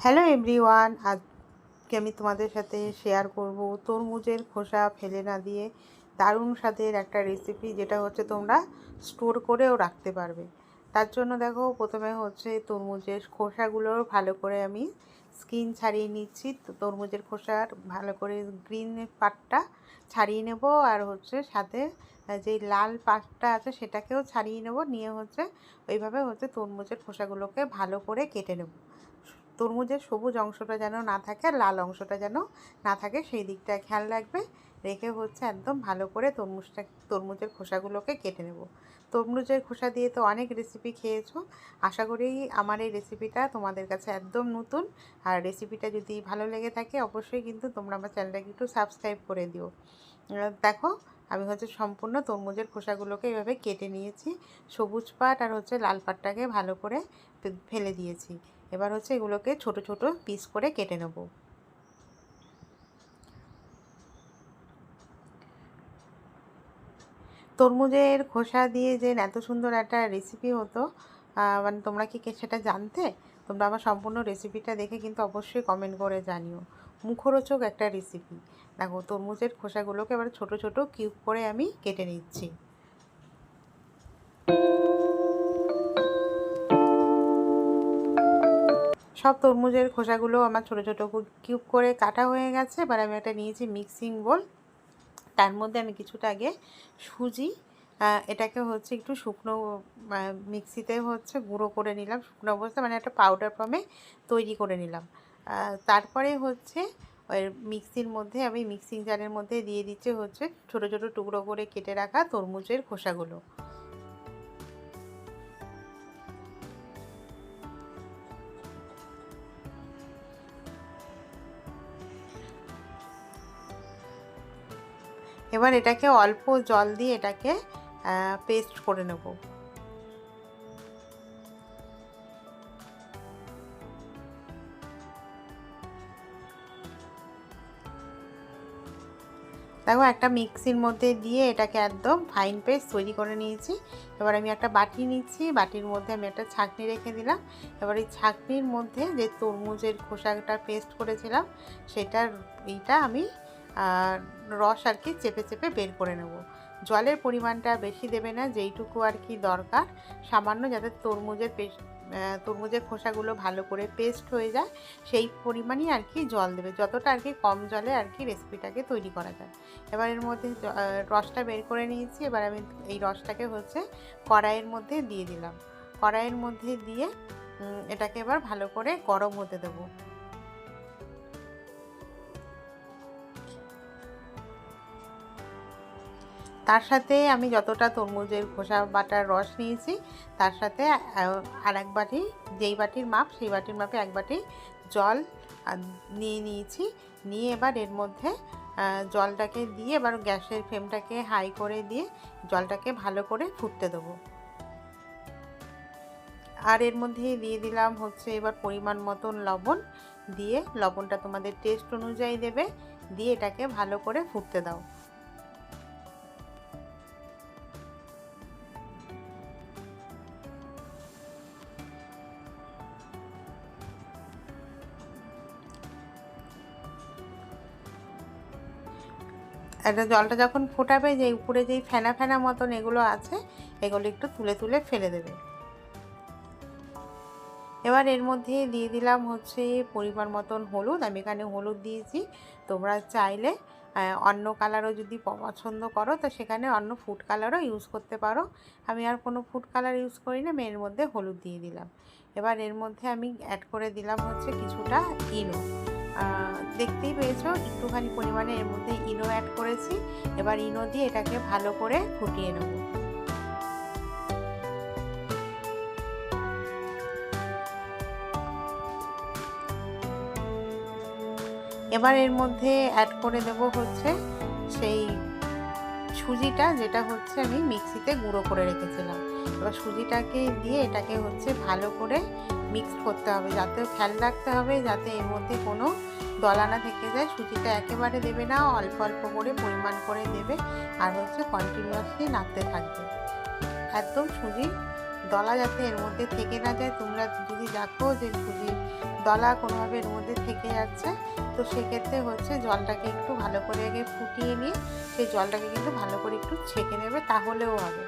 Hello everyone, আজকে আমি তোমাদের সাথে শেয়ার করব তরমুজের খোসা ফেলে না দিয়ে দারুণ স্বাদের একটা রেসিপি, যেটা হচ্ছে তোমরা স্টোর করেও রাখতে পারবে। তার জন্য দেখো, প্রথমে হচ্ছে তরমুজের খোসাগুলো ভালো করে আমি স্কিন ছাড়িয়ে নিচ্ছি। তো তরমুজের খোসার ভালো করে গ্রিন পার্টটা ছাড়িয়ে নেব, আর হচ্ছে সাথে যে লাল পার্টটা আছে সেটাকেও ছাড়িয়ে নেব। নিয়ে হচ্ছে ওইভাবে হচ্ছে তরমুজের খোসাগুলোকে ভালো করে কেটে নেব। তরমুজের সবুজ অংশটা যেন না থাকে আর লাল অংশটা যেন না থাকে, সেই দিকটা খেয়াল রাখবে। রেখে হচ্ছে একদম ভালো করে তরমুজের খোসাগুলোকে কেটে নেব। তরমুজের খোসা দিয়ে তো অনেক রেসিপি খেয়েছো, আশা করি আমার এই রেসিপিটা তোমাদের কাছে একদম নতুন। আর রেসিপিটা যদি ভালো লেগে থাকে অবশ্যই কিন্তু তোমরা আমার চ্যানেলটাকে একটু সাবস্ক্রাইব করে দিও। দেখো, আমি হচ্ছে সম্পূর্ণ তরমুজের খোসাগুলোকে এভাবে কেটে নিয়েছি। সবুজ পাট আর হচ্ছে লাল পাটটাকে ভালো করে ফেলে দিয়েছি। এবার হচ্ছে এগুলোকে ছোট ছোট পিস করে কেটে নেব। তরমুজের খোসা দিয়ে যে এত সুন্দর একটা রেসিপি হতো, মানে তোমরা কি সেটা জানতে? তোমরা আমার সম্পূর্ণ রেসিপিটা দেখে কিন্তু অবশ্যই কমেন্ট করে জানিও। মুখরোচক একটা রেসিপি। দেখো, তরমুজের খোসাগুলোকে এবার ছোট ছোট কিউব করে আমি কেটে নিচ্ছি। সব তরমুজের খোসাগুলো আমার ছোট ছোট কিউব করে কাটা হয়ে গেছে। এবার আমি একটা নিয়েছি মিক্সিং বোল। তার মধ্যে আমি কিছুটা আগে সুজি, এটাকে হচ্ছে একটু শুকনো মিক্সিতে হচ্ছে গুঁড়ো করে নিলাম। শুকনো অবস্থা মানে একটা পাউডার ফর্মে তৈরি করে নিলাম। তারপরে হচ্ছে ওই মিক্সির মধ্যে আমি মিক্সিং জারের মধ্যে দিয়ে দিচ্ছে হচ্ছে ছোট ছোট টুকরো করে কেটে রাখা তরমুজের খোসাগুলো। এবার এটাকে অল্প জল দিয়ে এটাকে পেস্ট করে নেব। দেখো, একটা মিক্সির মধ্যে দিয়ে এটাকে একদম ফাইন পেস্ট তৈরি করে নিয়েছি। এবার আমি একটা বাটি নিচ্ছি, বাটির মধ্যে আমি একটা ছাঁকনি রেখে দিলাম। এবার এই ছাঁকনির মধ্যে যে তরমুজের খোসাটা পেস্ট করেছিলাম সেটার আমি রস আর কি চেপে চেপে বের করে নেব। জলের পরিমাণটা বেশি দেবে না, যেইটুকু আর কি দরকার সামান্য, যাতে তরমুজের খোসাগুলো ভালো করে পেস্ট হয়ে যায় সেই পরিমাণই আর কি জল দেবে। যতটা আর কি কম জলে আর কি রেসিপিটাকে তৈরি করা যায়। এবার এর মধ্যে রসটা বের করে নিয়েছি। এবার আমি এই রসটাকে হচ্ছে কড়াইয়ের মধ্যে দিয়ে দিলাম। কড়াইয়ের মধ্যে দিয়ে এটাকে এবার ভালো করে গরম হতে দেবো। তার সাথে আমি যতটা তরমুজের খোসা বাটার রস নিয়েছি তার সাথে আর এক বাটি, যেই বাটির মাপ সেই বাটির মাপে এক বাটি জল নিয়ে নিয়েছি। নিয়ে এবার এর মধ্যে জলটাকে দিয়ে এবার গ্যাসের ফ্লেমটাকে হাই করে দিয়ে জলটাকে ভালো করে ফুটতে দেবো। আর এর মধ্যে দিয়ে দিলাম হচ্ছে এবার পরিমাণ মতন লবণ। দিয়ে লবণটা তোমাদের টেস্ট অনুযায়ী দেবে। দিয়ে এটাকে ভালো করে ফুটতে দাও। এটা জলটা যখন ফোটাবে, যে উপরে যেই ফেনা ফেনা মতন এগুলো আছে এগুলো একটু তুলে তুলে ফেলে দেবে। এবার এর মধ্যে দিয়ে দিলাম হচ্ছে পরিমাণ মতন হলুদ। আমি এখানে হলুদ দিয়েছি, তোমরা চাইলে অন্য কালারও যদি পছন্দ করো তো সেখানে অন্য ফুড কালারও ইউজ করতে পারো। আমি আর কোনো ফুড কালার ইউজ করি না, আমি এর মধ্যে হলুদ দিয়ে দিলাম। এবার এর মধ্যে আমি অ্যাড করে দিলাম হচ্ছে কিছুটা ইনো। দেখতেই পেয়েছো একটুখানি পরিমাণে এর মধ্যে ইনো অ্যাড করেছি। এবার ইনো দিয়ে এটাকে ভালো করে ফুটিয়ে নেব। এবার এর মধ্যে অ্যাড করে দেব হচ্ছে সেই সুজিটা, যেটা হচ্ছে আমি মিক্সিতে গুঁড়ো করে রেখেছিলাম। এবার সুজিটাকে দিয়ে এটাকে হচ্ছে ভালো করে মিক্সড করতে হবে, যাতে খেয়াল রাখতে হবে যাতে এর মধ্যে কোনো দলা না থেকে যায়। সুজিটা একেবারে দেবে না, অল্প অল্প করে পরিমাণ করে দেবে। আর হচ্ছে কন্টিনিউয়াসলি নাড়তে থাকবে। একদম সুজি দলা যাতে এর মধ্যে থেকে না যায়। তোমরা যদি দেখো যে সুজির দলা কোনোভাবে এর মধ্যে থেকে যাচ্ছে, তো সেক্ষেত্রে হচ্ছে জলটাকে একটু ভালো করে আগে ফুটিয়ে নিয়ে সেই জলটাকে কিন্তু ভালো করে একটু ছেঁকে নেবে, তাহলেও হবে।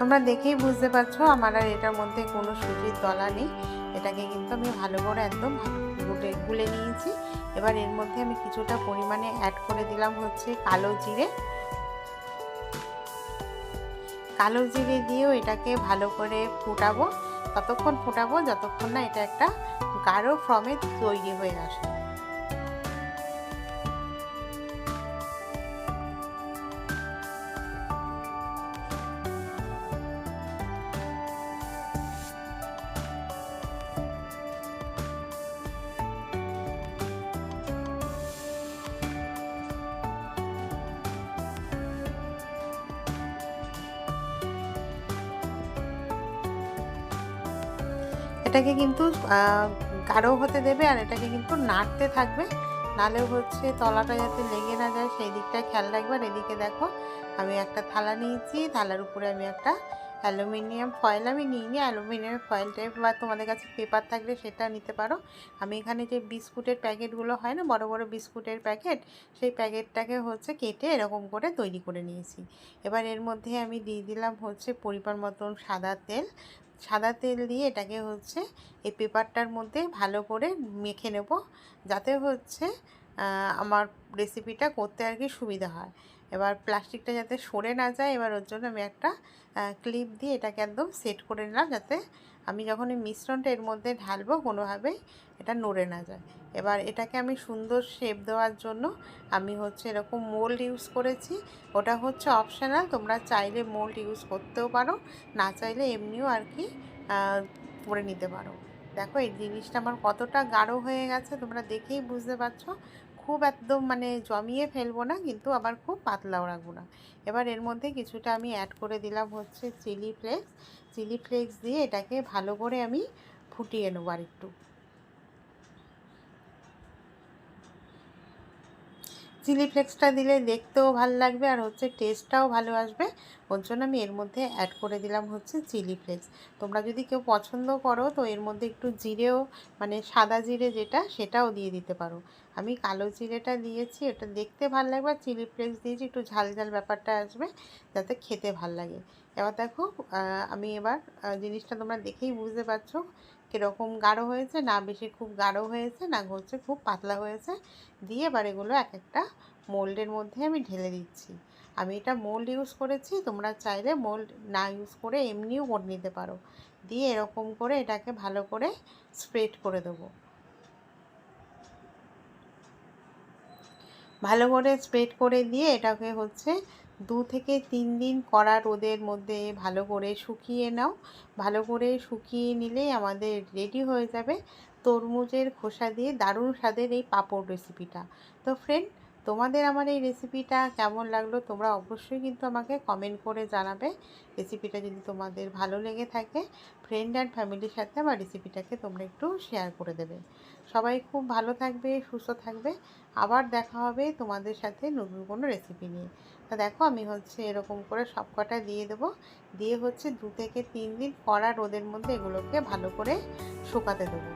তোমরা দেখেই বুঝতে পারছো আমার আর এটার মধ্যে কোনো সুজির দলা নেই। এটাকে কিন্তু আমি ভালো করে একদম গুলে নিয়েছি। এবার এর মধ্যে আমি কিছুটা পরিমাণে অ্যাড করে দিলাম হচ্ছে কালো জিরে। কালো জিরে দিয়েও এটাকে ভালো করে ফুটাবো, ততক্ষণ ফুটাবো যতক্ষণ না এটা একটা গাঢ় ফর্মে তৈরি হয়ে আসে। এটাকে কিন্তু গাঢ় হতে দেবে, আর এটাকে কিন্তু নাড়তে থাকবে, নাহলে হচ্ছে তলাটা যাতে লেগে না যায় সেই দিকটায় খেয়াল রাখবে। আর এদিকে দেখো আমি একটা থালা নিয়েছি, থালার উপরে আমি একটা অ্যালুমিনিয়াম ফয়েল, আমি নিইনি অ্যালুমিনিয়াম ফয়েল টাইপ, বা তোমাদের কাছে পেপার থাকলে সেটা নিতে পারো। আমি এখানে যে বিস্কুটের প্যাকেটগুলো হয় না, বড় বড় বিস্কুটের প্যাকেট, সেই প্যাকেটটাকে হচ্ছে কেটে এরকম করে তৈরি করে নিয়েছি। এবার এর মধ্যে আমি দিয়ে দিলাম হচ্ছে পরিমাণ মতন সাদা তেল। সাদা তেল দিয়ে এটাকে হচ্ছে এই পেপারটার মধ্যে ভালো করে মেখে নেব, যাতে হচ্ছে আমার রেসিপিটা করতে আর কি সুবিধা হয়। এবার প্লাস্টিকটা যাতে সরে না যায়, এবার ওর জন্য আমি একটা ক্লিপ দিয়ে এটাকে একদম সেট করে নিলাম, যাতে আমি যখন এই মিশ্রণটা এর মধ্যে ঢালবো কোনোভাবেই এটা নড়ে না যায়। এবার এটাকে আমি সুন্দর শেপ দেওয়ার জন্য আমি হচ্ছে এরকম মোল্ড ইউজ করেছি। ওটা হচ্ছে অপশনাল, তোমরা চাইলে মোল্ড ইউজ করতেও পারো, না চাইলে এমনিও আর কি করে নিতে পারো। দেখো এই জিনিসটা আমার কতটা গাঢ় হয়ে গেছে, তোমরা দেখেই বুঝতে পারছো। খুব একদম মানে জমিয়ে ফেলবো না, কিন্তু আবার খুব পাতলাও রাখবো না। এবার এর মধ্যে কিছুটা আমি অ্যাড করে দিলাম হচ্ছে চিলি ফ্লেক্স। চিলি ফ্লেক্স দিয়ে এটাকে ভালো করে আমি ফুটিয়ে নেবো আর একটু। চিলি ফ্লেক্সটা দিলে দেখতেও ভালো লাগবে, আর হচ্ছে টেস্টটাও ভালো আসবে। ওর জন্য আমি এর মধ্যে অ্যাড করে দিলাম হচ্ছে চিলি ফ্লেক্স। তোমরা যদি কেউ পছন্দ করো তো এর মধ্যে একটু জিরেও, মানে সাদা জিরে যেটা, সেটাও দিয়ে দিতে পারো। আমি কালো জিরেটা দিয়েছি, ওটা দেখতে ভালো লাগবে, আর চিলি ফ্লেক্স দিয়েছি একটু ঝাল ঝাল ব্যাপারটা আসবে, যাতে খেতে ভাল লাগে। এবার দেখো আমি এবার জিনিসটা তোমরা দেখেই বুঝতে পারছো কীরকম গাঢ় হয়েছে, না বেশি খুব গাঢ় হয়েছে, না হচ্ছে খুব পাতলা হয়েছে। দিয়ে এবার এগুলো এক একটা মোল্ডের মধ্যে আমি ঢেলে দিচ্ছি। আমি এটা মোল্ড ইউজ করেছি, তোমরা চাইলে মোল্ড না ইউজ করে এমনিও করে নিতে পারো। দিয়ে এরকম করে এটাকে ভালো করে স্প্রেড করে দেবো। ভালো করে স্প্রেড করে দিয়ে এটাকে হচ্ছে 2 থেকে 3 দিন কড়া রোদের মধ্যে ভালো করে শুকিয়ে নাও। ভালো করে শুকিয়ে নিলেই আমাদের রেডি হয়ে যাবে তরমুজের খোসা দিয়ে দারুণ স্বাদের এই পাঁপড় রেসিপিটা। তো ফ্রেন্ড, তোমাদের আমার এই রেসিপিটা কেমন লাগলো তোমরা অবশ্যই কিন্তু আমাকে কমেন্ট করে জানাবে। রেসিপিটা যদি তোমাদের ভালো লেগে থাকে, ফ্রেন্ড অ্যান্ড ফ্যামিলির সাথে আমার রেসিপিটাকে তোমরা একটু শেয়ার করে দেবে। সবাই খুব ভালো থাকবে, সুস্থ থাকবে। আবার দেখা হবে তোমাদের সাথে নতুন কোনো রেসিপি নিয়ে। তা দেখো আমি হচ্ছে এরকম করে সব কটা দিয়ে দেবো। দিয়ে হচ্ছে 2 থেকে 3 দিন কড়া রোদের মধ্যে এগুলোকে ভালো করে শুকাতে দেবো।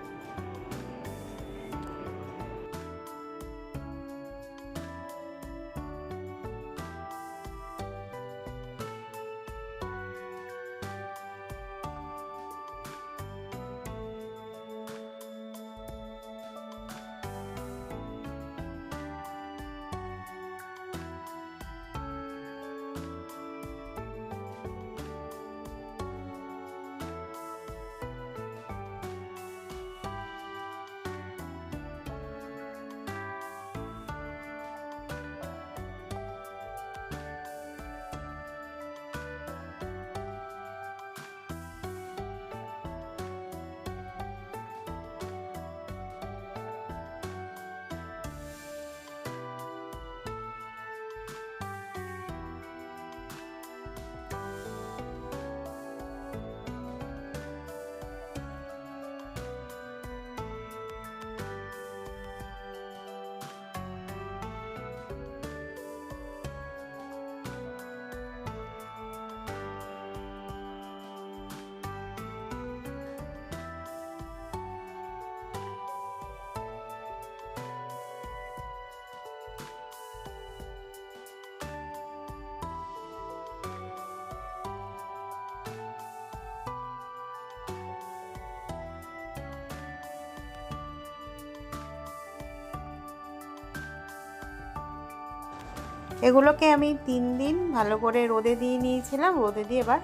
এগুলোকে আমি 3 দিন ভালো করে রোদে দিয়ে নিয়েছিলাম। রোদে দিয়ে এবার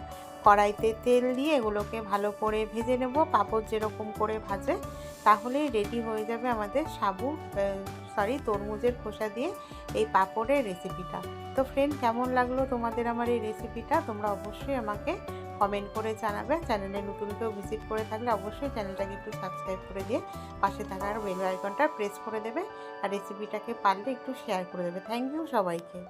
কড়াইতে তেল দিয়ে এগুলোকে ভালো করে ভেজে নেব, পাঁপড় যেরকম করে ভাজে, তাহলেই রেডি হয়ে যাবে আমাদের তরমুজের খোসা দিয়ে এই পাঁপড়ের রেসিপিটা। তো ফ্রেন্ড, কেমন লাগলো তোমাদের আমার এই রেসিপিটা তোমরা অবশ্যই আমাকে কমেন্ট করে জানাবে। চ্যানেলে নতুন কেউ ভিজিট করে থাকলে অবশ্যই চ্যানেলটাকে একটু সাবস্ক্রাইব করে দিয়ে পাশে থাকার বেল আইকনটা প্রেস করে দেবে, আর রেসিপিটাকে পারলে একটু শেয়ার করে দেবে। থ্যাংক ইউ সবাইকে।